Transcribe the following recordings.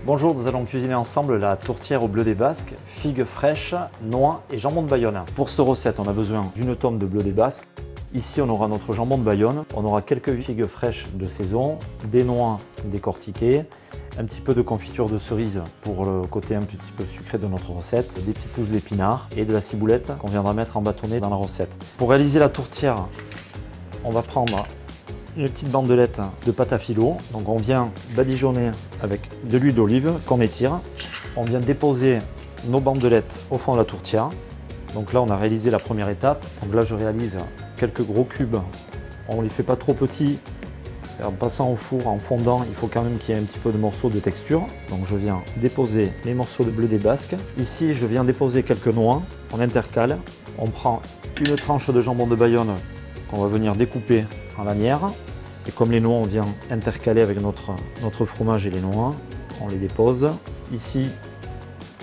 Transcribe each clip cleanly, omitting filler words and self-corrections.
Bonjour, nous allons cuisiner ensemble la tourtière au bleu des Basques, figues fraîches, noix et jambon de Bayonne. Pour cette recette, on a besoin d'une tonne de bleu des Basques. Ici, on aura notre jambon de Bayonne, on aura quelques figues fraîches de saison, des noix décortiquées, un petit peu de confiture de cerise pour le côté un petit peu sucré de notre recette, des petites pousses d'épinards et de la ciboulette qu'on viendra mettre en bâtonnet dans la recette. Pour réaliser la tourtière, on va prendre une petite bandelette de pâte à filo. Donc on vient badigeonner avec de l'huile d'olive qu'on étire. On vient déposer nos bandelettes au fond de la tourtière. Donc là on a réalisé la première étape. Donc là je réalise quelques gros cubes. On ne les fait pas trop petits. En passant au four, en fondant, il faut quand même qu'il y ait un petit peu de morceaux de texture. Donc je viens déposer mes morceaux de bleu des Basques. Ici je viens déposer quelques noix. On intercale. On prend une tranche de jambon de Bayonne qu'on va venir découper en lanières. Et comme les noix, on vient intercaler avec notre fromage et les noix, on les dépose. Ici,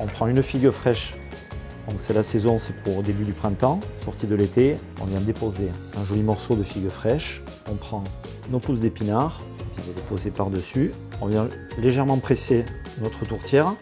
on prend une figue fraîche, donc c'est la saison, c'est pour au début du printemps, sortie de l'été. On vient déposer un joli morceau de figue fraîche. On prend nos pousses d'épinards, on va les déposer par-dessus. On vient légèrement presser notre tourtière.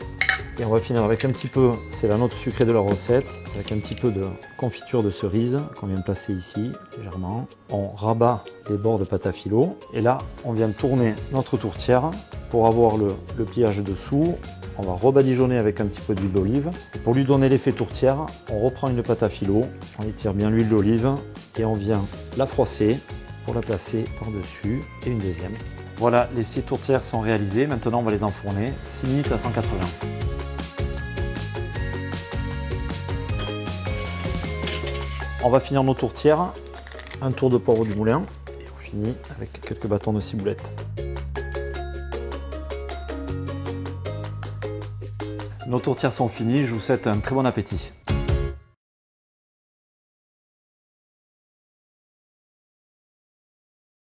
Et on va finir avec un petit peu, c'est la note sucrée de la recette, avec un petit peu de confiture de cerise qu'on vient placer ici, légèrement. On rabat les bords de pâte à filo. Et là, on vient tourner notre tourtière pour avoir le pliage dessous. On va rebadigeonner avec un petit peu d'huile d'olive. Et pour lui donner l'effet tourtière, on reprend une pâte à filo, on étire bien l'huile d'olive et on vient la froisser pour la placer par-dessus et une deuxième. Voilà, les 6 tourtières sont réalisées. Maintenant, on va les enfourner 6 minutes à 180. On va finir nos tourtières, un tour de poivre du moulin et on finit avec quelques bâtons de ciboulette. Nos tourtières sont finies, je vous souhaite un très bon appétit.